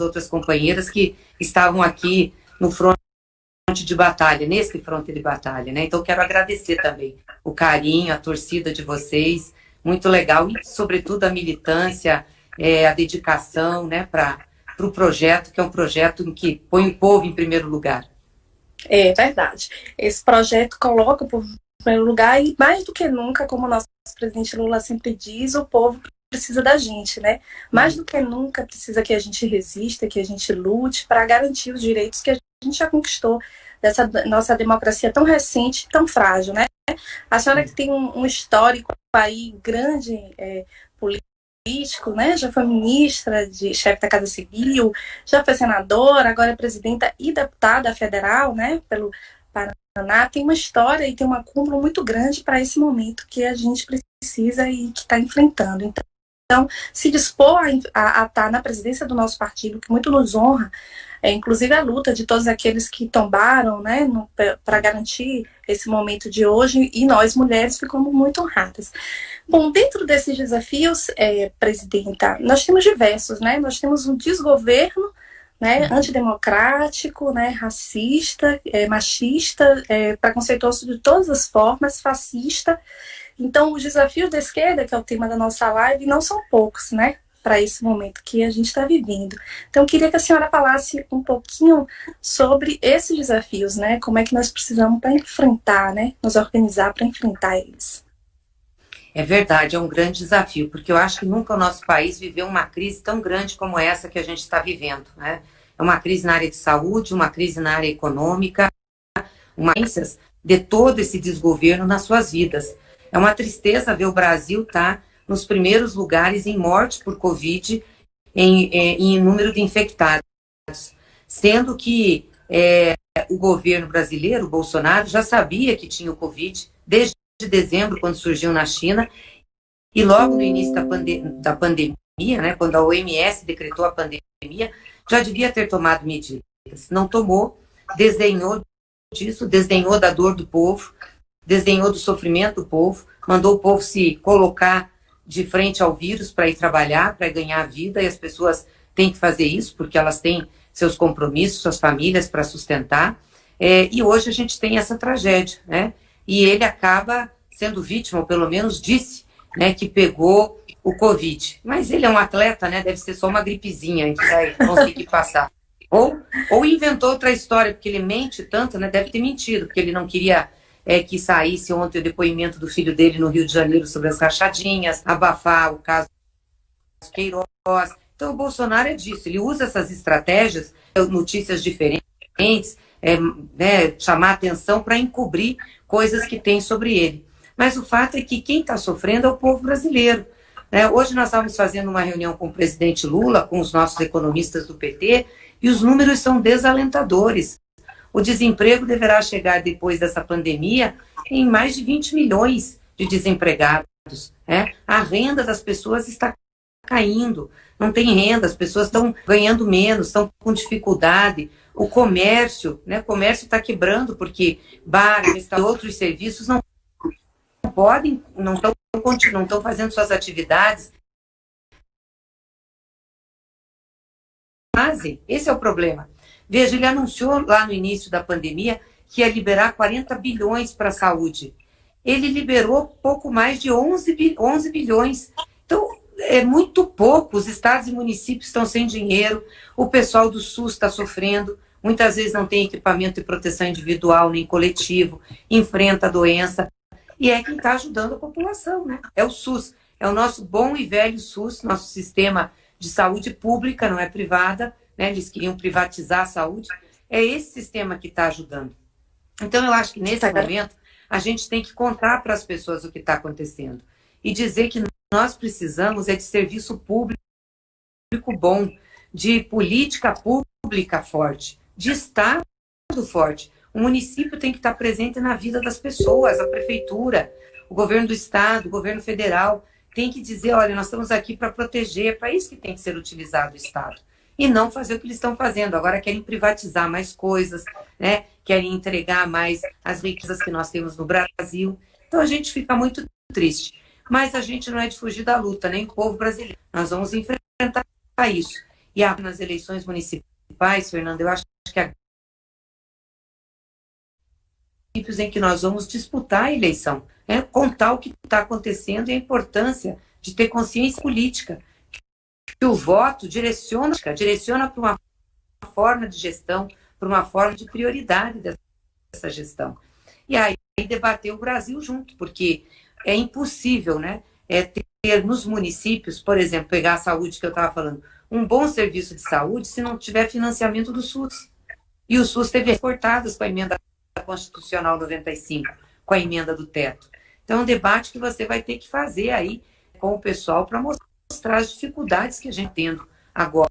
outras companheiras que estavam aqui no fronte de batalha, nesse fronte de batalha, né? Então, quero agradecer também o carinho, a torcida de vocês, muito legal, e, sobretudo, a militância, a dedicação, né, para o projeto, que é um projeto em que põe o povo em primeiro lugar. É verdade. Esse projeto coloca o povo em primeiro lugar e, mais do que nunca, como o nosso presidente Lula sempre diz, o povo precisa da gente, né? Mais do que nunca precisa que a gente resista, que a gente lute para garantir os direitos que a gente já conquistou dessa nossa democracia tão recente, tão frágil, né? A senhora que tem um histórico aí grande, político, né? Já foi ministra, chefe da Casa Civil, já foi senadora, agora é presidenta e deputada federal, né? Pelo Paraná, tem uma história e tem um acúmulo muito grande para esse momento que a gente precisa e que está enfrentando. Então, se dispor a estar na presidência do nosso partido, que muito nos honra, inclusive a luta de todos aqueles que tombaram, né, para garantir esse momento de hoje, e nós, mulheres, ficamos muito honradas. Bom, dentro desses desafios, presidenta, nós temos diversos, né? Nós temos um desgoverno, né, antidemocrático, né, racista, machista, preconceituoso de todas as formas, fascista. Então, os desafios da esquerda, que é o tema da nossa live, não são poucos, né, para esse momento que a gente está vivendo. Então, eu queria que a senhora falasse um pouquinho sobre esses desafios, né, como é que nós precisamos para enfrentar, né, nos organizar para enfrentar eles. É verdade, é um grande desafio, porque eu acho que nunca o nosso país viveu uma crise tão grande como essa que a gente está vivendo, né? É uma crise na área de saúde, uma crise na área econômica, uma crise de todo esse desgoverno nas suas vidas. É uma tristeza ver o Brasil estar nos primeiros lugares em morte por Covid, em número de infectados, sendo que o governo brasileiro, o Bolsonaro, já sabia que tinha o Covid desde dezembro, quando surgiu na China, e logo no início da pandemia, né, quando a OMS decretou a pandemia, já devia ter tomado medidas. Não tomou, desdenhou disso, desdenhou da dor do povo, desdenhou do sofrimento do povo, mandou o povo se colocar de frente ao vírus para ir trabalhar, para ganhar vida, e as pessoas têm que fazer isso, porque elas têm seus compromissos, suas famílias para sustentar, e hoje a gente tem essa tragédia, né? E ele acaba sendo vítima, ou pelo menos disse, né, que pegou o Covid. Mas ele é um atleta, né? Deve ser só uma gripezinha que vai conseguir passar. Ou inventou outra história, porque ele mente tanto, né? Deve ter mentido, porque ele não queria que saísse ontem o depoimento do filho dele no Rio de Janeiro sobre as rachadinhas, abafar o caso Queiroz. Então o Bolsonaro é disso, ele usa essas estratégias, notícias diferentes, né, chamar atenção para encobrir coisas que tem sobre ele. Mas o fato é que quem está sofrendo é o povo brasileiro. Né? Hoje nós estávamos fazendo uma reunião com o presidente Lula, com os nossos economistas do PT, e os números são desalentadores. O desemprego deverá chegar, depois dessa pandemia, em mais de 20 milhões de desempregados. Né? A renda das pessoas está caindo, não tem renda, as pessoas estão ganhando menos, estão com dificuldade. O comércio, né? O comércio está quebrando porque bares e outros serviços não podem, não estão fazendo suas atividades. Esse é o problema. Veja, ele anunciou lá no início da pandemia que ia liberar 40 bilhões para a saúde. Ele liberou pouco mais de 11 bilhões. Então, é muito pouco. Os estados e municípios estão sem dinheiro, o pessoal do SUS está sofrendo, muitas vezes não tem equipamento de proteção individual nem coletivo, enfrenta a doença, e é quem está ajudando a população, né? É o SUS, é o nosso bom e velho SUS, nosso sistema de saúde pública, não é privada, né? Eles queriam privatizar a saúde, é esse sistema que está ajudando. Então, eu acho que nesse momento a gente tem que contar para as pessoas o que está acontecendo e dizer que nós precisamos de serviço público bom, de política pública forte, de Estado forte. O município tem que estar presente na vida das pessoas, a prefeitura, o governo do Estado, o governo federal, tem que dizer, olha, nós estamos aqui para proteger, é para isso que tem que ser utilizado o Estado. E não fazer o que eles estão fazendo. Agora querem privatizar mais coisas, né? Querem entregar mais as riquezas que nós temos no Brasil. Então a gente fica muito triste. Mas a gente não é de fugir da luta, nem o povo brasileiro. Nós vamos enfrentar isso. E nas eleições municipais, Fernanda, eu acho que há municípios em que nós vamos disputar a eleição, né? Contar o que está acontecendo e a importância de ter consciência política, que o voto direciona para uma forma de gestão, para uma forma de prioridade dessa gestão. E aí debater o Brasil junto, porque é impossível, né, ter nos municípios, por exemplo, pegar a saúde que eu estava falando, um bom serviço de saúde se não tiver financiamento do SUS. E o SUS teve cortadas com a emenda constitucional 95, com a emenda do teto. Então é um debate que você vai ter que fazer aí com o pessoal para mostrar as dificuldades que a gente tem agora.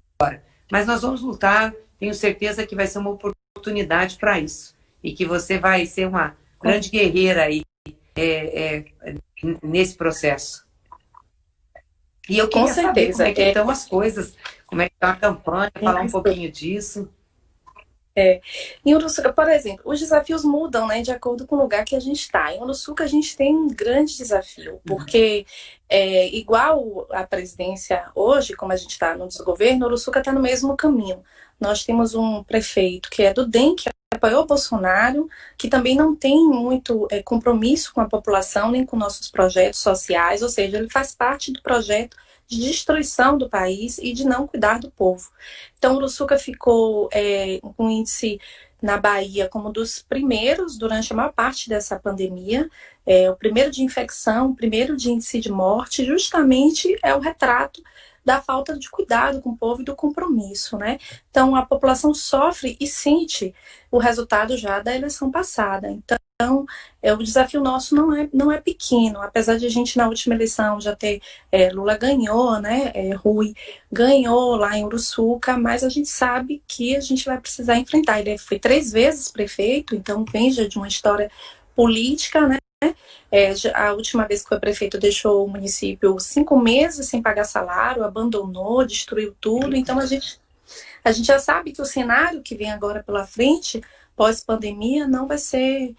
Mas nós vamos lutar, tenho certeza que vai ser uma oportunidade para isso. E que você vai ser uma grande guerreira aí nesse processo. E eu queria saber como é que estão as coisas, como é que está a campanha, falar um pouquinho disso. Em Uruçuca, por exemplo, os desafios mudam, né, de acordo com o lugar que a gente está. Em Uruçuca a gente tem um grande desafio, porque igual a presidência hoje, como a gente está no desgoverno, Uruçuca está no mesmo caminho. Nós temos um prefeito que é do DEM, que apoiou o Bolsonaro, que também não tem muito compromisso com a população, nem com nossos projetos sociais, ou seja, ele faz parte do projeto de destruição do país e de não cuidar do povo. Então, Uruçuca ficou com um índice na Bahia como dos primeiros durante a maior parte dessa pandemia. O primeiro de infecção, o primeiro de índice de morte, justamente é o retrato da falta de cuidado com o povo e do compromisso, né? Então, a população sofre e sente o resultado já da eleição passada. Então, o desafio nosso não é pequeno, apesar de a gente na última eleição já ter Lula ganhou, né? Rui ganhou lá em Uruçuca, mas a gente sabe que a gente vai precisar enfrentar. Ele foi 3 vezes prefeito, então vem já de uma história política, né? A última vez que foi prefeito deixou o município 5 meses sem pagar salário, abandonou, destruiu tudo. Então a gente já sabe que o cenário que vem agora pela frente, pós-pandemia, não vai ser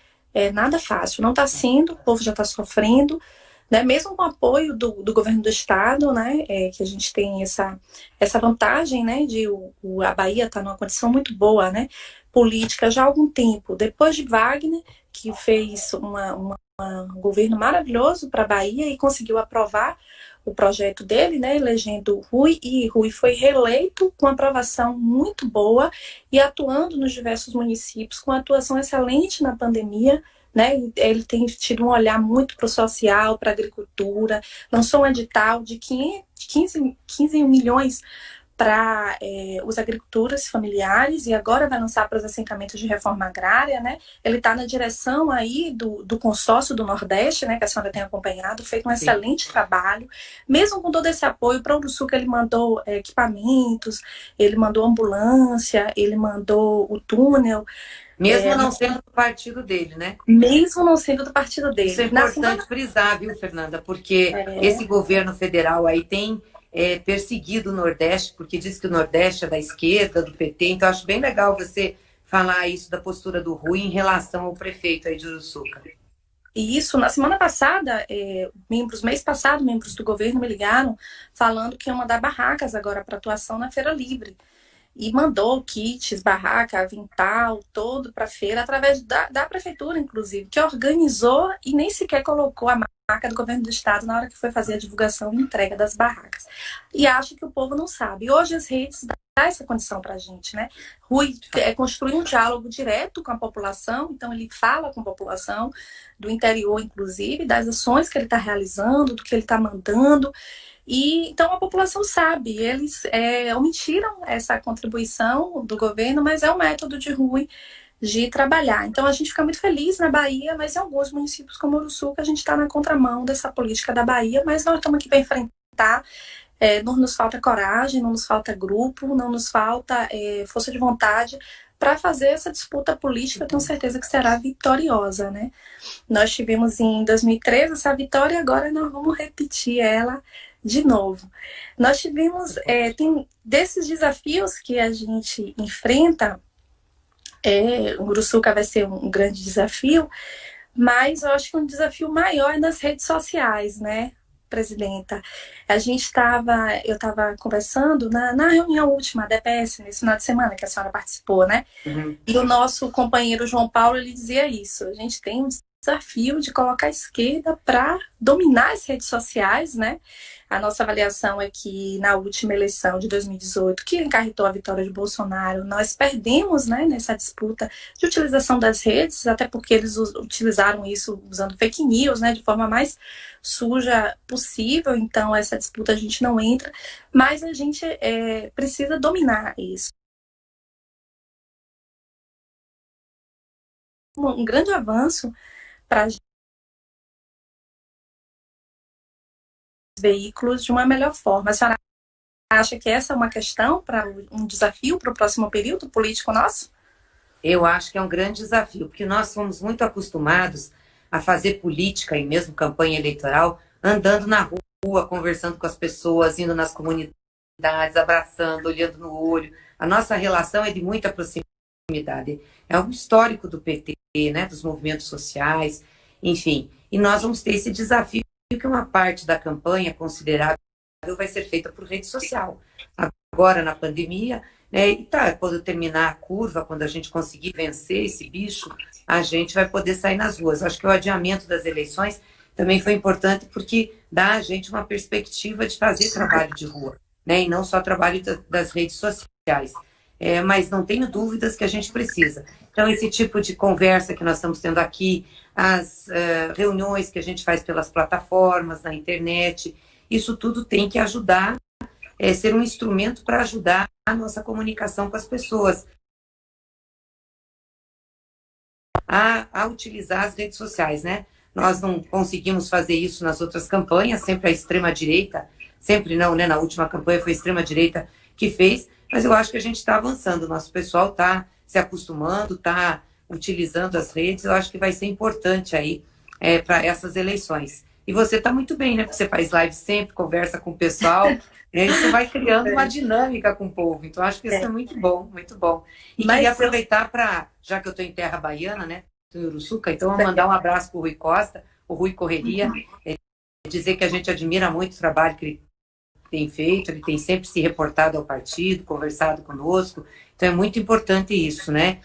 nada fácil. Não está sendo, o povo já está sofrendo, né? Mesmo com o apoio do governo do estado, né? Que a gente tem essa vantagem, né? De a Bahia estar numa condição muito boa, né? Política já há algum tempo. Depois de Wagner, que fez um governo maravilhoso para a Bahia e conseguiu aprovar o projeto dele, né, elegendo Rui, e Rui foi reeleito com aprovação muito boa e atuando nos diversos municípios com atuação excelente na pandemia, né? Ele tem tido um olhar muito para o social, para a agricultura, lançou um edital de 15 milhões para os agricultores familiares e agora vai lançar para os assentamentos de reforma agrária, né? Ele está na direção aí do consórcio do Nordeste, né? Que a senhora tem acompanhado, feito um excelente trabalho. Mesmo com todo esse apoio para o Uruçuca, ele mandou equipamentos, ele mandou ambulância, ele mandou o túnel. Mesmo não sendo do partido dele, né? Mesmo não sendo do partido dele. Isso é importante frisar, viu, Fernanda? Porque esse governo federal aí tem perseguido o Nordeste, porque diz que o Nordeste é da esquerda, do PT, então acho bem legal você falar isso da postura do Rui em relação ao prefeito aí de Uruçuca. E isso, na semana passada, mês passado, membros do governo me ligaram falando que iam mandar barracas agora para atuação na Feira Livre. E mandou kits, barraca, avental, todo para a feira, através da prefeitura, inclusive, que organizou e nem sequer colocou a marca do governo do estado na hora que foi fazer a divulgação e entrega das barracas. E acho que o povo não sabe. Hoje as redes dão essa condição para a gente, né? Rui construiu um diálogo direto com a população, então ele fala com a população do interior, inclusive, das ações que ele está realizando, do que ele está mandando. E então a população sabe, eles omitiram essa contribuição do governo, mas é um método de Rui de trabalhar. Então a gente fica muito feliz na Bahia, mas em alguns municípios como Uruçuca a gente está na contramão dessa política da Bahia, mas nós estamos aqui para enfrentar. Não nos falta coragem, não nos falta grupo, não nos falta força de vontade para fazer essa disputa política, eu tenho certeza que será vitoriosa, né? Nós tivemos em 2013 essa vitória, agora nós vamos repetir ela de novo. Nós tivemos, desses desafios que a gente enfrenta, o Uruçuca vai ser um grande desafio, mas eu acho que um desafio maior é nas redes sociais, né? presidenta. Eu estava conversando na reunião última da DPS, nesse final de semana que a senhora participou, né? Uhum. E o nosso companheiro João Paulo, ele dizia isso. A gente tem um desafio de colocar a esquerda para dominar as redes sociais, né? A nossa avaliação é que na última eleição de 2018, que encarretou a vitória de Bolsonaro, nós perdemos, né, nessa disputa de utilização das redes, até porque eles utilizaram isso usando fake news, né, de forma mais suja possível. Então essa disputa a gente não entra, mas a gente precisa dominar isso. Um grande avanço para veículos de uma melhor forma. A senhora acha que essa é uma questão para um desafio para o próximo período político nosso? Eu acho que é um grande desafio, porque nós fomos muito acostumados a fazer política e mesmo campanha eleitoral andando na rua, conversando com as pessoas, indo nas comunidades, abraçando, olhando no olho. A nossa relação é de muita proximidade. É um histórico do PT, né, dos movimentos sociais, enfim. E nós vamos ter esse desafio que uma parte da campanha considerável vai ser feita por rede social. Agora, na pandemia, né, e tá, quando terminar a curva, quando a gente conseguir vencer esse bicho, a gente vai poder sair nas ruas. Acho que o adiamento das eleições também foi importante porque dá a gente uma perspectiva de fazer trabalho de rua, né, e não só trabalho das redes sociais. Mas não tenho dúvidas que a gente precisa. Então, esse tipo de conversa que nós estamos tendo aqui, as reuniões que a gente faz pelas plataformas, na internet, isso tudo tem que ajudar, ser um instrumento para ajudar a nossa comunicação com as pessoas a utilizar as redes sociais, né? Nós não conseguimos fazer isso nas outras campanhas, sempre a extrema-direita, sempre não, né? Na última campanha foi a extrema-direita que fez, mas eu acho que a gente está avançando, o nosso pessoal está se acostumando, está utilizando as redes, eu acho que vai ser importante aí para essas eleições. E você está muito bem, né? Porque você faz live sempre, conversa com o pessoal, né? Isso vai criando uma dinâmica com o povo. Então, acho que isso é muito bom, muito bom. E queria aproveitar para, já que eu estou em terra baiana, né? Estou em Uruçuca, então vou mandar um abraço para o Rui Costa, o Rui Correria, dizer que a gente admira muito o trabalho que ele tem feito, ele tem sempre se reportado ao partido, conversado conosco, então é muito importante isso, né?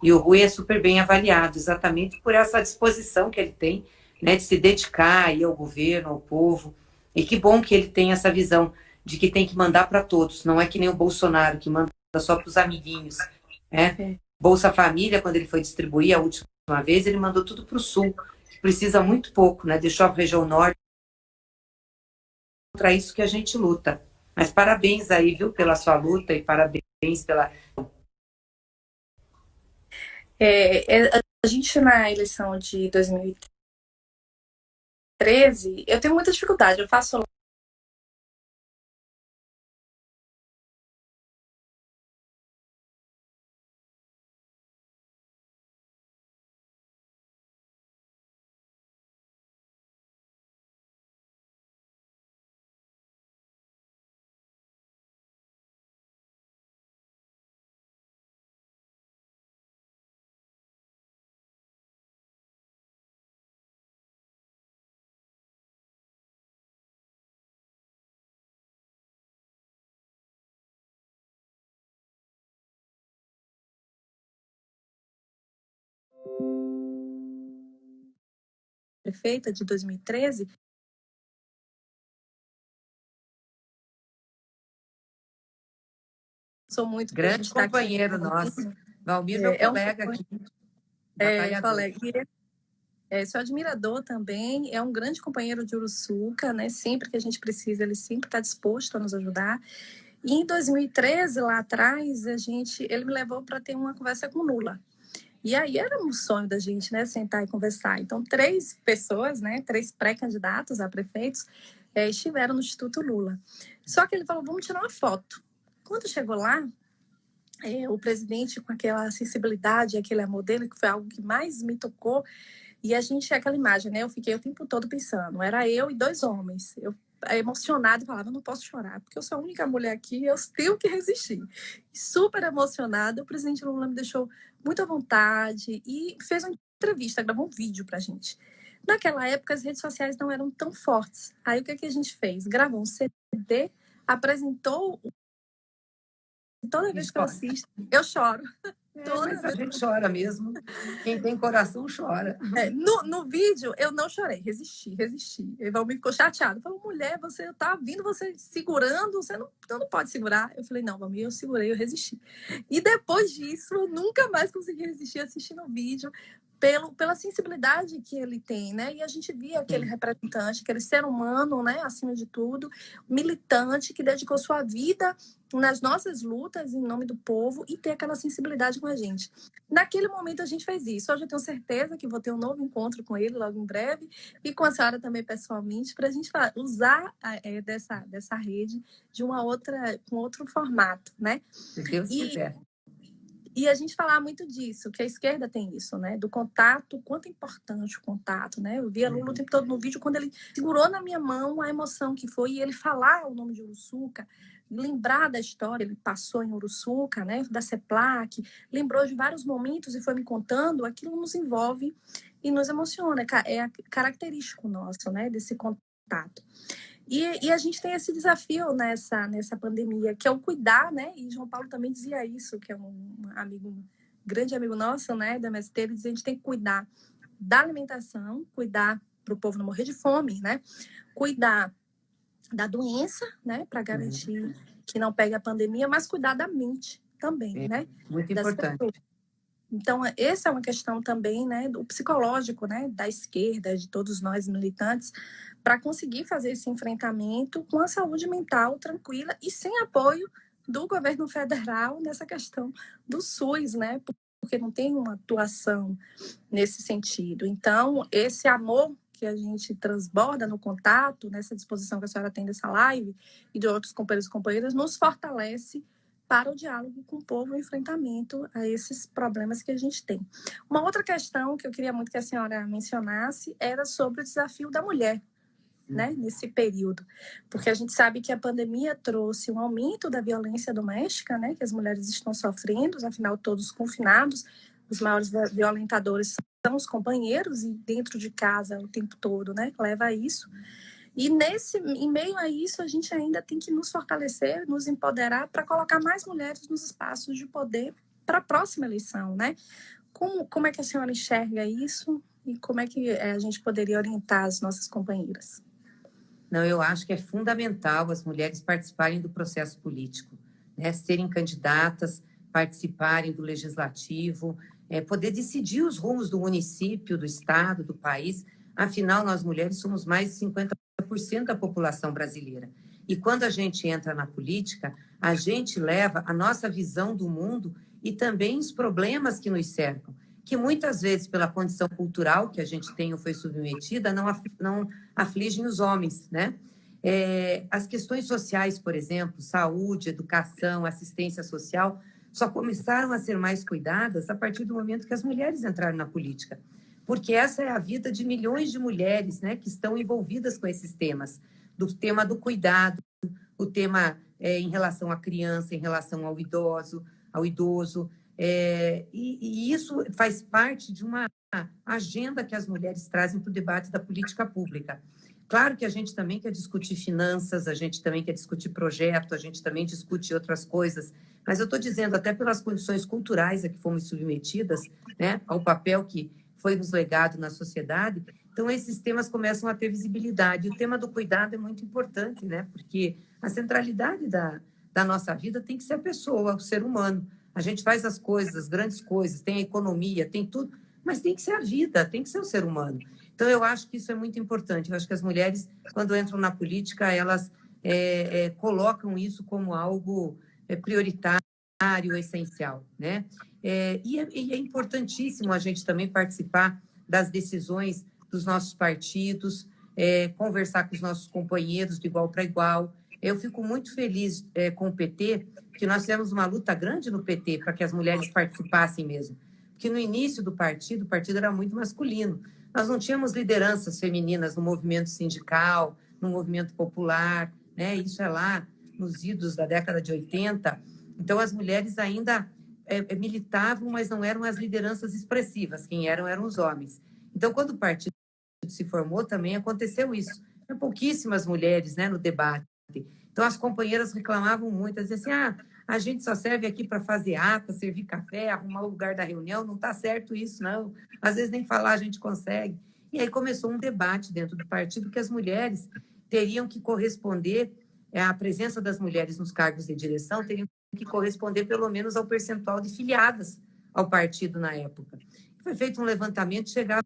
E o Rui é super bem avaliado, exatamente por essa disposição que ele tem, né, de se dedicar aí ao governo, ao povo. E que bom que ele tem essa visão de que tem que mandar para todos, não é que nem o Bolsonaro, que manda só para os amiguinhos, né? Bolsa Família, quando ele foi distribuir a última vez, ele mandou tudo para o Sul, que precisa muito pouco, né? Deixou a região Norte, contra isso que a gente luta. Mas parabéns aí, viu, pela sua luta e parabéns pela... A gente, na eleição de 2013, eu tenho muita dificuldade. Eu faço prefeita de 2013. Sou muito grande companheiro nosso. Valmir, meu colega aqui. Colega. Sou admirador também, é um grande companheiro de Uruçuca, né? Sempre que a gente precisa, ele sempre está disposto a nos ajudar. E em 2013, lá atrás, ele me levou para ter uma conversa com o Lula. E aí era um sonho da gente, né? Sentar e conversar. Então, 3 pessoas, né? 3 pré-candidatos a prefeitos estiveram no Instituto Lula. Só que ele falou, vamos tirar uma foto. Quando chegou lá, o presidente com aquela sensibilidade, aquele amor dele, que foi algo que mais me tocou. E a gente, aquela imagem, né? Eu fiquei o tempo todo pensando. Era eu e 2 homens. Eu emocionada e falava, eu não posso chorar, porque eu sou a única mulher aqui, eu tenho que resistir. Super emocionada, o presidente Lula me deixou muito à vontade e fez uma entrevista, gravou um vídeo pra gente. Naquela época, as redes sociais não eram tão fortes. Aí, o que a gente fez? Gravou um CD, apresentou. Toda vez que eu assisto, eu choro. Mas a gente chora mesmo. Quem tem coração chora. No vídeo, eu não chorei, resisti. E o Valmir ficou chateado. Falou, mulher, você tá vindo, você segurando, você não pode segurar. Eu falei, não, Valmir, eu segurei, eu resisti. E depois disso, eu nunca mais consegui resistir assistindo o vídeo. Pela sensibilidade que ele tem, né? E a gente via aquele representante, aquele ser humano, né? Acima de tudo, militante, que dedicou sua vida nas nossas lutas em nome do povo e ter aquela sensibilidade com a gente. Naquele momento a gente fez isso. Hoje eu tenho certeza que vou ter um novo encontro com ele logo em breve e com a senhora também pessoalmente para a gente usar dessa rede de com outro formato, né? Se Deus quiser. E a gente falar muito disso, que a esquerda tem isso, né? Do contato, quanto é importante o contato, né? Eu via Lula o tempo todo no vídeo, quando ele segurou na minha mão a emoção que foi, e ele falar o nome de Uruçuca, lembrar da história, ele passou em Uruçuca, né? Da CEPLAC, lembrou de vários momentos e foi me contando, aquilo nos envolve e nos emociona. É característico nosso, né? Desse contato. E a gente tem esse desafio nessa pandemia, que é o cuidar, né? E João Paulo também dizia isso, que é grande amigo nosso, né? Da MST, ele dizia, a gente tem que cuidar da alimentação, cuidar para o povo não morrer de fome, né? Cuidar da doença, né? Para garantir que não pegue a pandemia, mas cuidar da mente também, né? Muito importante. Então, essa é uma questão também, né, do psicológico, né, da esquerda, de todos nós militantes, para conseguir fazer esse enfrentamento com a saúde mental tranquila e sem apoio do governo federal nessa questão do SUS, né, porque não tem uma atuação nesse sentido. Então, esse amor que a gente transborda no contato, nessa disposição que a senhora tem dessa live e de outros companheiros e companheiras, nos fortalece para o diálogo com o povo e o enfrentamento a esses problemas que a gente tem. Uma outra questão que eu queria muito que a senhora mencionasse era sobre o desafio da mulher, né, nesse período, porque a gente sabe que a pandemia trouxe um aumento da violência doméstica, né, que as mulheres estão sofrendo, afinal todos confinados, os maiores violentadores são os companheiros e dentro de casa o tempo todo, né, leva a isso. E em meio a isso, a gente ainda tem que nos fortalecer, nos empoderar para colocar mais mulheres nos espaços de poder para a próxima eleição, né? Como é que a senhora enxerga isso e como é que a gente poderia orientar as nossas companheiras? Não, eu acho que é fundamental as mulheres participarem do processo político, né? Serem candidatas, participarem do legislativo, poder decidir os rumos do município, do estado, do país. Afinal, nós mulheres somos mais de 50% da população brasileira. E quando a gente entra na política, a gente leva a nossa visão do mundo e também os problemas que nos cercam, que muitas vezes, pela condição cultural que a gente tem ou foi submetida, não afligem os homens, né? As questões sociais, por exemplo, saúde, educação, assistência social, só começaram a ser mais cuidadas a partir do momento que as mulheres entraram na política, porque essa é a vida de milhões de mulheres, né, que estão envolvidas com esses temas, do tema do cuidado, o tema em relação à criança, em relação ao idoso, e isso faz parte de uma agenda que as mulheres trazem para o debate da política pública. Claro que a gente também quer discutir finanças, a gente também quer discutir projeto, a gente também discute outras coisas, mas eu estou dizendo, até pelas condições culturais a que fomos submetidas, né, ao papel que foi nos legado na sociedade, então esses temas começam a ter visibilidade. E o tema do cuidado é muito importante, né, porque a centralidade da nossa vida tem que ser a pessoa, o ser humano. A gente faz as coisas, as grandes coisas, tem a economia, tem tudo, mas tem que ser a vida, tem que ser o ser humano. Então, eu acho que isso é muito importante. Eu acho que as mulheres, quando entram na política, elas colocam isso como algo prioritário, essencial, né? E é importantíssimo a gente também participar das decisões dos nossos partidos, conversar com os nossos companheiros de igual para igual. Eu fico muito feliz com o PT, porque nós tivemos uma luta grande no PT para que as mulheres participassem mesmo. Porque no início do partido, o partido era muito masculino. Nós não tínhamos lideranças femininas no movimento sindical, no movimento popular, né? Isso é lá nos idos da década de 80. Então, as mulheres ainda militavam, mas não eram as lideranças expressivas. Quem eram os homens. Então, quando o partido se formou também aconteceu isso. Tinha pouquíssimas mulheres, né, no debate. Então, as companheiras reclamavam muito, diziam assim, a gente só serve aqui para fazer ata, servir café, arrumar o lugar da reunião, não está certo isso, não. Às vezes nem falar a gente consegue. E aí começou um debate dentro do partido que as mulheres teriam que corresponder, a presença das mulheres nos cargos de direção teriam que corresponder pelo menos ao percentual de filiadas ao partido na época. Foi feito um levantamento, chegava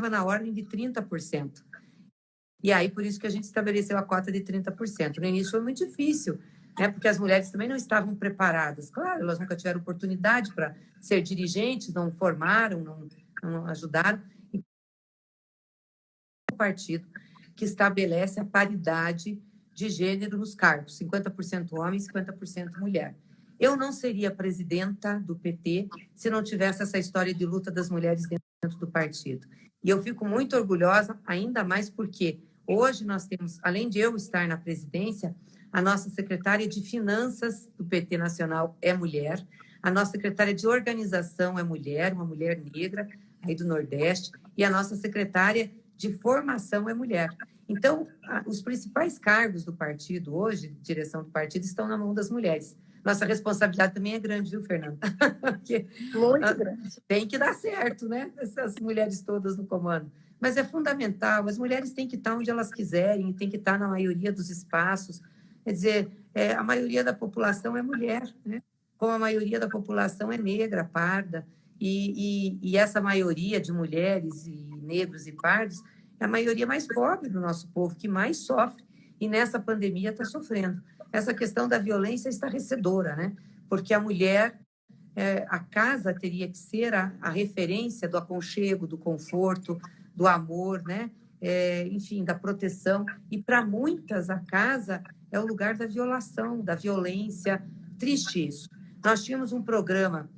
na ordem de 30%. E aí, por isso que a gente estabeleceu a cota de 30%. No início foi muito difícil, né? Porque as mulheres também não estavam preparadas. Claro, elas nunca tiveram oportunidade para ser dirigentes, não formaram, não ajudaram. E o partido que estabelece a paridade de gênero nos cargos, 50% homem e 50% mulher. Eu não seria presidenta do PT se não tivesse essa história de luta das mulheres dentro do partido. E eu fico muito orgulhosa, ainda mais porque hoje nós temos, além de eu estar na presidência, a nossa secretária de Finanças do PT Nacional é mulher, a nossa secretária de Organização é mulher, uma mulher negra aí do Nordeste, e a nossa secretária de Formação é mulher. Então, os principais cargos do partido hoje, direção do partido, estão na mão das mulheres. Nossa responsabilidade também é grande, viu, Fernanda? Porque muito grande. Tem que dar certo, né? Essas mulheres todas no comando. Mas é fundamental, as mulheres têm que estar onde elas quiserem, têm que estar na maioria dos espaços. Quer dizer, a maioria da população é mulher, né? Como a maioria da população é negra, parda, e essa maioria de mulheres e negros e pardos é a maioria mais pobre do nosso povo, que mais sofre, e nessa pandemia está sofrendo. Essa questão da violência é estarrecedora, né? Porque a mulher, a casa teria que ser a referência do aconchego, do conforto, do amor, né? Enfim, da proteção. E para muitas, a casa é o lugar da violação, da violência. Triste isso. Nós tínhamos um programa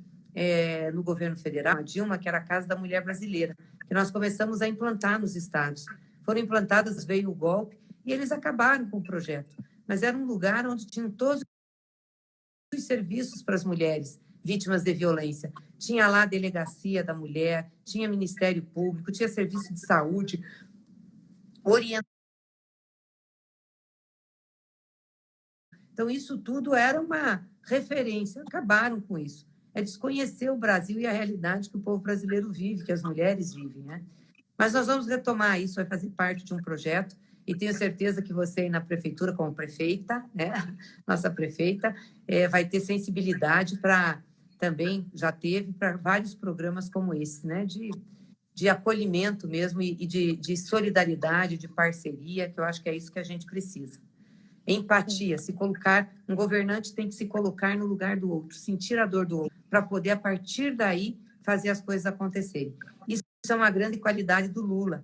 no governo federal, a Dilma, que era a Casa da Mulher Brasileira, que nós começamos a implantar nos estados. Foram implantadas, veio o golpe, e eles acabaram com o projeto. Mas era um lugar onde tinham todos os serviços para as mulheres vítimas de violência. Tinha lá a delegacia da mulher, tinha Ministério Público, tinha serviço de saúde, orientação. Então, isso tudo era uma referência. Acabaram com isso. É desconhecer o Brasil e a realidade que o povo brasileiro vive, que as mulheres vivem, né? Mas nós vamos retomar isso, vai fazer parte de um projeto, e tenho certeza que você aí na prefeitura, como prefeita, né? Nossa prefeita, vai ter sensibilidade para também, já teve, para vários programas como esse, né? De acolhimento mesmo e de solidariedade, de parceria, que eu acho que é isso que a gente precisa. Empatia, se colocar, um governante tem que se colocar no lugar do outro, sentir a dor do outro, para poder, a partir daí, fazer as coisas acontecerem. Isso é uma grande qualidade do Lula.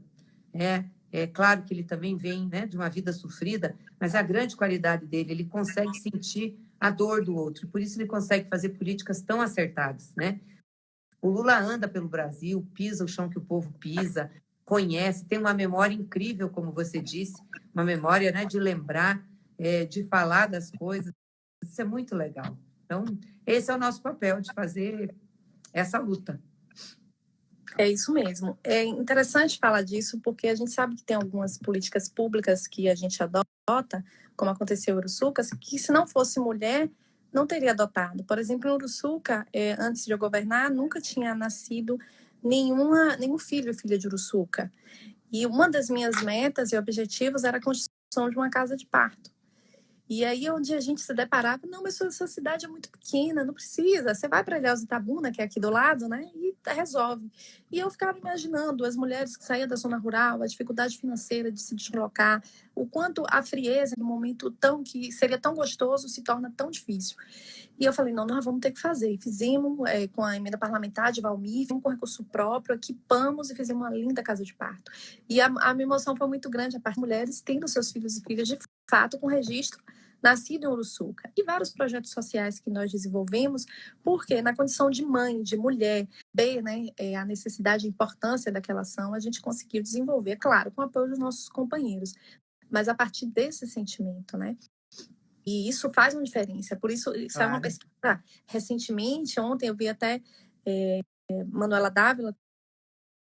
É claro que ele também vem, né, de uma vida sofrida, mas a grande qualidade dele, ele consegue sentir a dor do outro, por isso ele consegue fazer políticas tão acertadas, né? O Lula anda pelo Brasil, pisa o chão que o povo pisa, conhece, tem uma memória incrível, como você disse, uma memória, né, de lembrar, de falar das coisas. Isso é muito legal. Então, esse é o nosso papel, de fazer essa luta. É isso mesmo. É interessante falar disso, porque a gente sabe que tem algumas políticas públicas que a gente adota, como aconteceu em Uruçuca, que se não fosse mulher, não teria adotado. Por exemplo, em Uruçuca, antes de eu governar, nunca tinha nascido nenhum filho ou filha de Uruçuca. E uma das minhas metas e objetivos era a construção de uma casa de parto. E aí, onde a gente se deparava, não, mas essa cidade é muito pequena, não precisa. Você vai para Ilhéus de Itabuna, que é aqui do lado, né? E resolve. E eu ficava imaginando as mulheres que saíam da zona rural, a dificuldade financeira de se deslocar, o quanto a frieza no momento que seria tão gostoso se torna tão difícil. E eu falei, não, nós vamos ter que fazer. E fizemos com a emenda parlamentar de Valmir, fizemos com recurso próprio, equipamos e fizemos uma linda casa de parto. E a minha emoção foi muito grande, a parte de mulheres tendo seus filhos e filhas de fato com registro nascido em Uruçuca. E vários projetos sociais que nós desenvolvemos, porque na condição de mãe, de mulher, ver, né, a necessidade e importância daquela ação, a gente conseguiu desenvolver, claro, com o apoio dos nossos companheiros, mas a partir desse sentimento, né? E isso faz uma diferença. Por isso, isso é uma pesquisa. Recentemente, ontem, eu vi até Manuela Dávila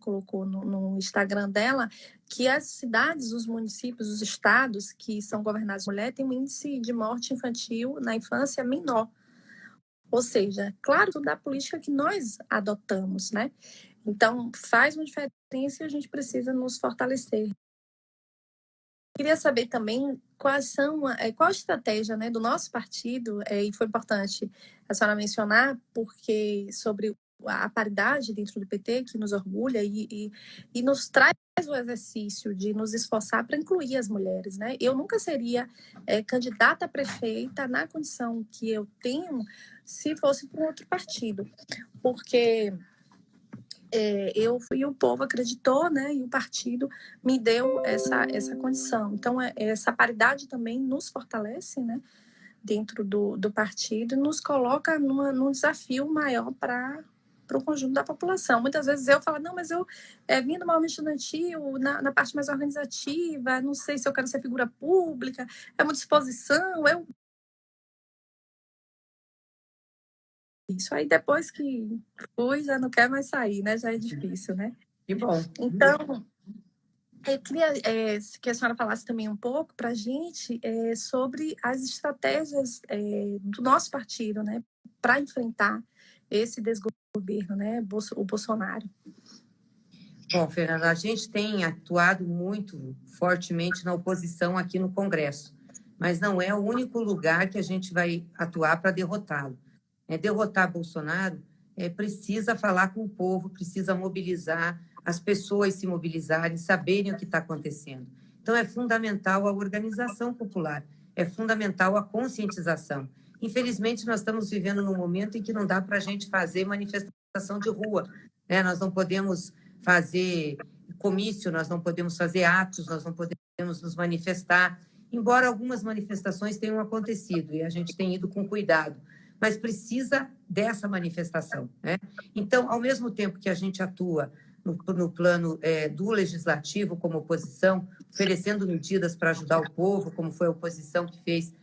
colocou no Instagram dela, que as cidades, os municípios, os estados que são governados por mulher têm um índice de morte infantil na infância menor. Ou seja, claro, tudo da política que nós adotamos, né? Então, faz uma diferença e a gente precisa nos fortalecer. Queria saber também qual a estratégia, né, do nosso partido, e foi importante a senhora mencionar, porque sobre a paridade dentro do PT, que nos orgulha e nos traz o exercício de nos esforçar para incluir as mulheres, né? Eu nunca seria candidata a prefeita na condição que eu tenho se fosse para um outro partido, porque eu fui, o povo acreditou, né? E o partido me deu essa condição. Então, essa paridade também nos fortalece, né? Dentro do partido, nos coloca num desafio maior para o conjunto da população. Muitas vezes eu falo, não, mas eu vim do movimento estudantil, na parte mais organizativa, não sei se eu quero ser figura pública, é uma disposição, isso aí depois que fui, já não quer mais sair, né? Já é difícil, né? Que bom. Então, eu queria que a senhora falasse também um pouco para a gente sobre as estratégias do nosso partido, né? Para enfrentar esse desgoverno, né? O Bolsonaro. Bom, Fernanda, a gente tem atuado muito fortemente na oposição aqui no Congresso, mas não é o único lugar que a gente vai atuar para derrotá-lo. Derrotar Bolsonaro precisa falar com o povo, precisa mobilizar, as pessoas se mobilizarem, saberem o que está acontecendo. Então, é fundamental a organização popular, é fundamental a conscientização. Infelizmente, nós estamos vivendo num momento em que não dá para a gente fazer manifestação de rua, né? Nós não podemos fazer comício, nós não podemos fazer atos, nós não podemos nos manifestar, embora algumas manifestações tenham acontecido e a gente tem ido com cuidado, mas precisa dessa manifestação, né? Então, ao mesmo tempo que a gente atua no plano do legislativo como oposição, oferecendo medidas para ajudar o povo, como foi a oposição que fez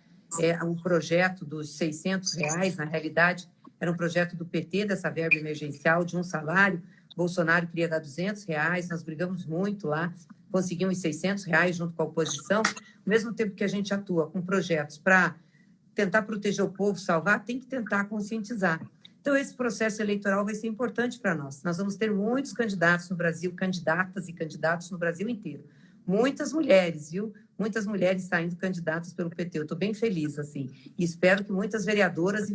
um projeto dos R$ 600, na realidade, era um projeto do PT, dessa verba emergencial, de um salário. Bolsonaro queria dar R$ 200, nós brigamos muito lá, conseguimos R$ 600 junto com a oposição. Ao mesmo tempo que a gente atua com projetos para tentar proteger o povo, salvar, tem que tentar conscientizar. Então, esse processo eleitoral vai ser importante para nós. Nós vamos ter muitos candidatos no Brasil, candidatas e candidatos no Brasil inteiro. Muitas mulheres, viu? Muitas mulheres saindo candidatas pelo PT. Eu estou bem feliz, assim. E espero que muitas vereadoras e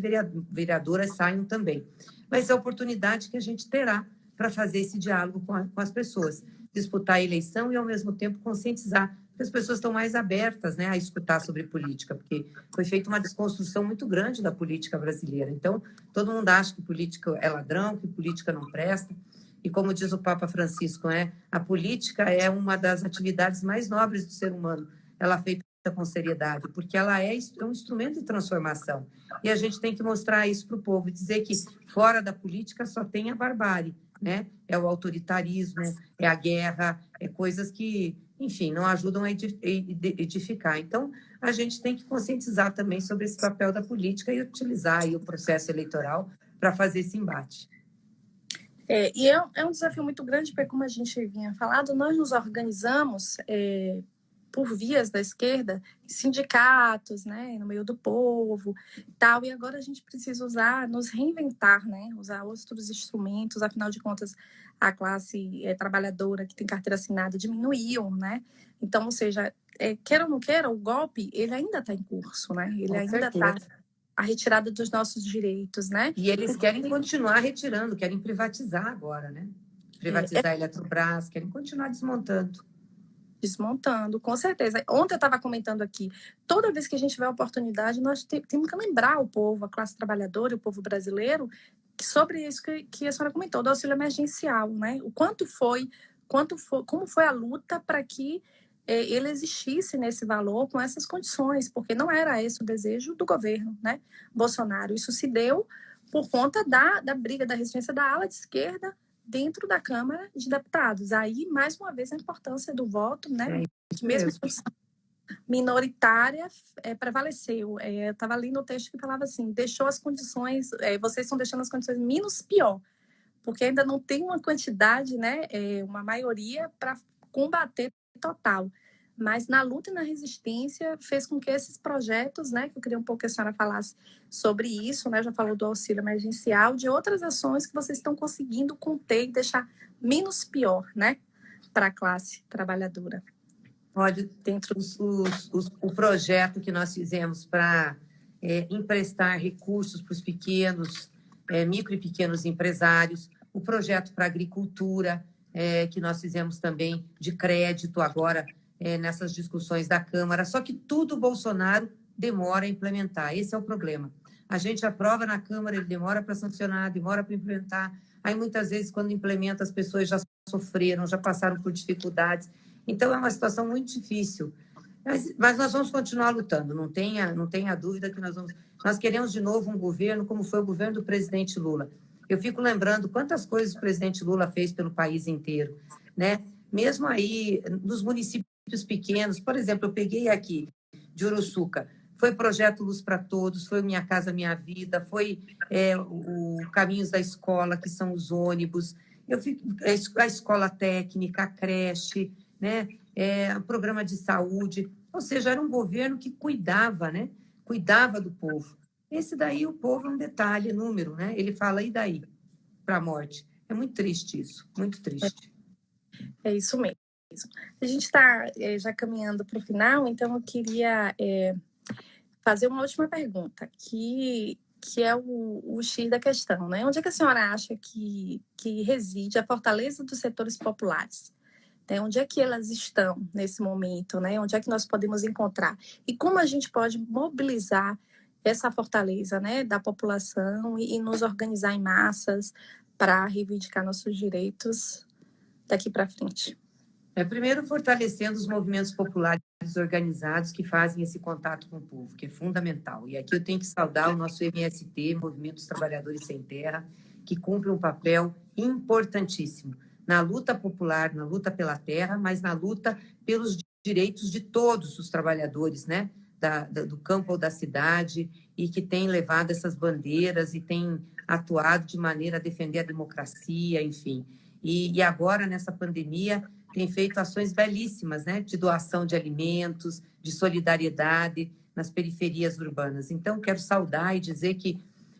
vereadoras saiam também. Mas é a oportunidade que a gente terá para fazer esse diálogo com as pessoas. Disputar a eleição e, ao mesmo tempo, conscientizar. Porque as pessoas estão mais abertas, né, a escutar sobre política, porque foi feita uma desconstrução muito grande da política brasileira. Então, todo mundo acha que política é ladrão, que política não presta. E como diz o Papa Francisco, a política é uma das atividades mais nobres do ser humano. Ela é feita com seriedade, porque ela é um instrumento de transformação. E a gente tem que mostrar isso para o povo, dizer que fora da política só tem a barbárie, né? É o autoritarismo, é a guerra, é coisas que, enfim, não ajudam a edificar. Então, a gente tem que conscientizar também sobre esse papel da política e utilizar aí o processo eleitoral para fazer esse embate. E é um desafio muito grande, porque, como a gente vinha falado, nós nos organizamos por vias da esquerda, sindicatos, né, no meio do povo, tal, e agora a gente precisa nos reinventar, né, usar outros instrumentos, afinal de contas, a classe trabalhadora que tem carteira assinada diminuiu, né, então, ou seja, queira ou não queira, o golpe, ele ainda está em curso, né, ele ainda está a retirada dos nossos direitos, né? E eles querem continuar retirando, querem privatizar agora, né? Privatizar a Eletrobras, querem continuar desmontando. Desmontando, com certeza. Ontem eu estava comentando aqui, toda vez que a gente tiver a oportunidade, nós temos que lembrar o povo, a classe trabalhadora, o povo brasileiro, sobre isso que a senhora comentou, do auxílio emergencial, né? Como foi a luta para que ele existisse nesse valor com essas condições, porque não era esse o desejo do governo, né? Bolsonaro. Isso se deu por conta da briga, da resistência da ala de esquerda dentro da Câmara de Deputados. Aí, mais uma vez, a importância do voto, né? Que mesmo minoritária prevaleceu. Eu estava lendo o texto que falava assim, deixou as condições, vocês estão deixando as condições menos pior, porque ainda não tem uma quantidade, né, uma maioria para combater total. Mas na luta e na resistência fez com que esses projetos, né, que eu queria um pouco que a senhora falasse sobre isso, né, já falou do auxílio emergencial, de outras ações que vocês estão conseguindo conter e deixar menos pior, né, para a classe trabalhadora. Pode, o projeto que nós fizemos para emprestar recursos para os pequenos, micro e pequenos empresários, o projeto para a agricultura, que nós fizemos também de crédito agora, nessas discussões da Câmara, só que tudo o Bolsonaro demora a implementar, esse é o problema. A gente aprova na Câmara, ele demora para sancionar, demora para implementar, aí muitas vezes quando implementa as pessoas já sofreram, já passaram por dificuldades, então é uma situação muito difícil, mas nós vamos continuar lutando, não tenha dúvida que nós queremos de novo um governo como foi o governo do presidente Lula. Eu fico lembrando quantas coisas o presidente Lula fez pelo país inteiro, né? Mesmo aí nos municípios pequenos, por exemplo, eu peguei aqui de Uruçuca, foi projeto Luz para Todos, foi Minha Casa Minha Vida, foi o Caminhos da Escola, que são os ônibus, a escola técnica, a creche, né? O programa de saúde, ou seja, era um governo que cuidava, né? Cuidava do povo. Esse daí, o povo é um detalhe, é número, né? Ele fala, e daí? Para a morte. É muito triste isso, muito triste. É isso mesmo. A gente está já caminhando para o final, então eu queria fazer uma última pergunta, que é o X da questão, né? Onde é que a senhora acha que reside a fortaleza dos setores populares? Né? Onde é que elas estão nesse momento? Né? Onde é que nós podemos encontrar? E como a gente pode mobilizar essa fortaleza, né, da população e nos organizar em massas para reivindicar nossos direitos daqui para frente? Primeiro, fortalecendo os movimentos populares organizados que fazem esse contato com o povo, que é fundamental. E aqui eu tenho que saudar o nosso MST, Movimento dos Trabalhadores Sem Terra, que cumpre um papel importantíssimo na luta popular, na luta pela terra, mas na luta pelos direitos de todos os trabalhadores, né? Do campo ou da cidade, e que tem levado essas bandeiras e tem atuado de maneira a defender a democracia, enfim. E agora, nessa pandemia, tem feito ações belíssimas, né, de doação de alimentos, de solidariedade nas periferias urbanas. Então, quero saudar e dizer que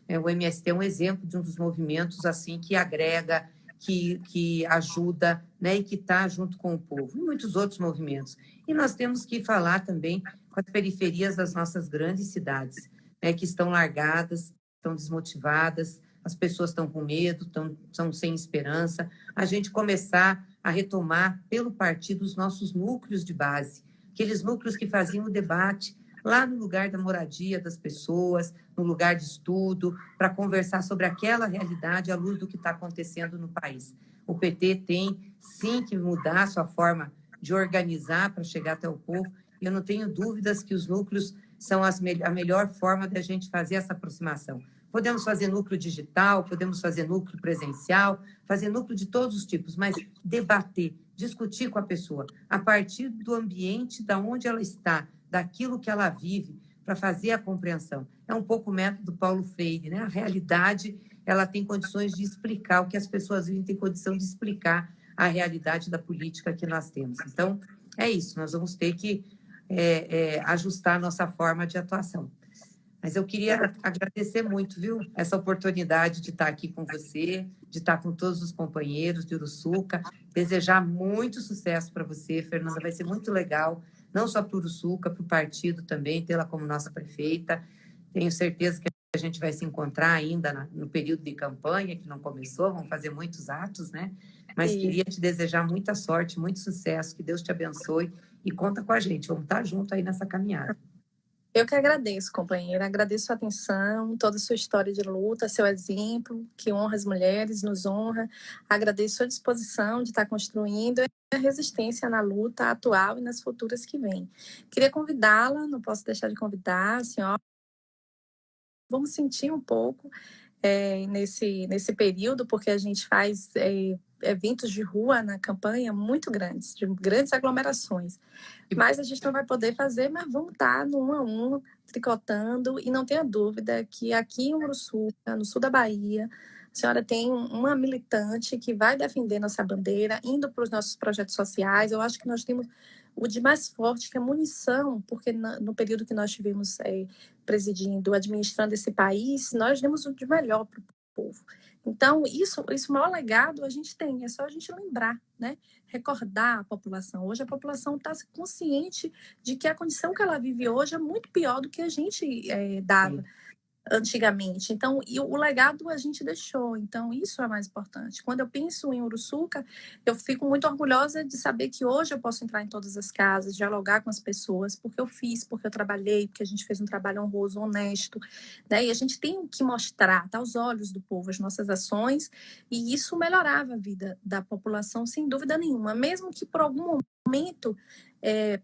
o MST é um exemplo de um dos movimentos assim que agrega, que ajuda, né, e que está junto com o povo, e muitos outros movimentos. E nós temos que falar também com as periferias das nossas grandes cidades, né, que estão largadas, estão desmotivadas, as pessoas estão com medo, estão sem esperança. A gente começar a retomar pelo partido os nossos núcleos de base, aqueles núcleos que faziam o debate lá no lugar da moradia das pessoas, no lugar de estudo, para conversar sobre aquela realidade à luz do que está acontecendo no país. O PT tem, sim, que mudar a sua forma de organizar para chegar até o povo, e eu não tenho dúvidas que os núcleos são a melhor forma de a gente fazer essa aproximação. Podemos fazer núcleo digital, podemos fazer núcleo presencial, fazer núcleo de todos os tipos, mas debater, discutir com a pessoa, a partir do ambiente, da onde ela está, daquilo que ela vive, para fazer a compreensão. É um pouco o método Paulo Freire, né? A realidade, ela tem condições de explicar o que as pessoas vivem, tem condição de explicar a realidade da política que nós temos. Então, é isso, nós vamos ter que ajustar a nossa forma de atuação. Mas eu queria agradecer muito, viu, essa oportunidade de estar aqui com você, de estar com todos os companheiros de Uruçuca, desejar muito sucesso para você, Fernanda, vai ser muito legal, não só para o Uruçuca, para o partido também, tê-la como nossa prefeita. Tenho certeza que a gente vai se encontrar ainda no período de campanha, que não começou, vamos fazer muitos atos, né? Mas queria te desejar muita sorte, muito sucesso, que Deus te abençoe e conta com a gente, vamos estar junto aí nessa caminhada. Eu que agradeço, companheira. Agradeço sua atenção, toda a sua história de luta, seu exemplo, que honra as mulheres, nos honra. Agradeço sua disposição de estar construindo a resistência na luta atual e nas futuras que vêm. Queria convidá-la, não posso deixar de convidar a senhora. Vamos sentir um pouco nesse período, porque a gente faz eventos de rua na campanha muito grandes, de grandes aglomerações. Mas a gente não vai poder fazer, mas vamos estar no 1 a 1, tricotando, e não tenha dúvida que aqui em Uruçuca, no sul da Bahia, a senhora tem uma militante que vai defender nossa bandeira, indo para os nossos projetos sociais. Eu acho que nós temos o de mais forte, que é munição, porque no período que nós estivemos presidindo, administrando esse país, nós demos o de melhor para o povo. Então, isso, o maior legado a gente tem, é só a gente lembrar, né? Recordar a população. Hoje a população está consciente de que a condição que ela vive hoje é muito pior do que a gente dava antigamente. Então, e o legado a gente deixou. Então, isso é mais importante. Quando eu penso em Uruçuca, eu fico muito orgulhosa de saber que hoje eu posso entrar em todas as casas, dialogar com as pessoas, porque eu fiz, porque eu trabalhei, porque a gente fez um trabalho honroso, honesto, né? E a gente tem que mostrar, tá aos olhos do povo, as nossas ações, e isso melhorava a vida da população, sem dúvida nenhuma. Mesmo que por algum momento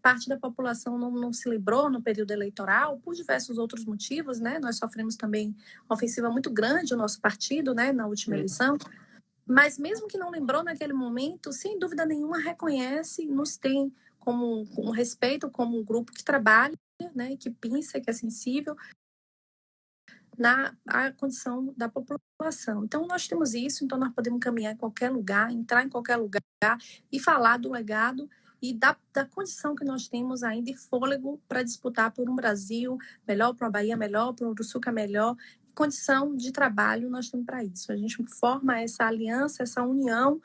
parte da população não se livrou no período eleitoral, por diversos outros motivos, né? Nós sofremos também uma ofensiva muito grande, o nosso partido, né, na última eleição, mas mesmo que não lembrou naquele momento, sem dúvida nenhuma reconhece, nos tem como um respeito, como um grupo que trabalha, né, que pensa, que é sensível na a condição da população. Então, nós temos isso, então nós podemos caminhar em qualquer lugar, entrar em qualquer lugar e falar do legado e da condição que nós temos ainda de fôlego para disputar por um Brasil melhor, para a Bahia melhor, para o Uruçuca melhor. Condição de trabalho nós temos para isso. A gente forma essa aliança, essa união,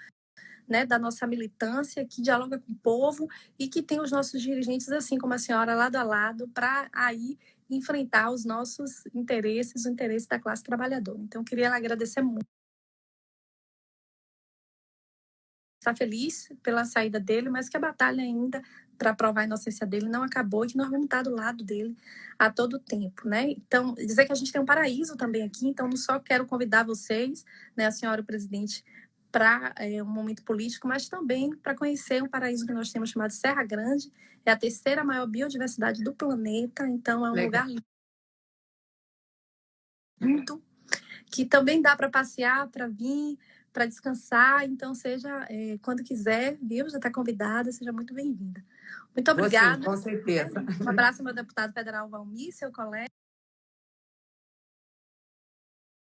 né, da nossa militância, que dialoga com o povo e que tem os nossos dirigentes, assim como a senhora, lado a lado, para aí enfrentar os nossos interesses, o interesse da classe trabalhadora. Então, eu queria agradecer muito. Está feliz pela saída dele, mas que a batalha ainda para provar a inocência dele não acabou e que nós vamos estar do lado dele a todo tempo, né? Então, dizer que a gente tem um paraíso também aqui, então não só quero convidar vocês, né, a senhora, o presidente, para um momento político, mas também para conhecer um paraíso que nós temos chamado Serra Grande, é a terceira maior biodiversidade do planeta, então é um lugar lindo, que também dá para passear, para vir, para descansar. Então, seja quando quiser, viu? Já está convidada, seja muito bem-vinda. Muito obrigada. Sim, com certeza. Um abraço ao meu deputado federal Valmir, seu colega.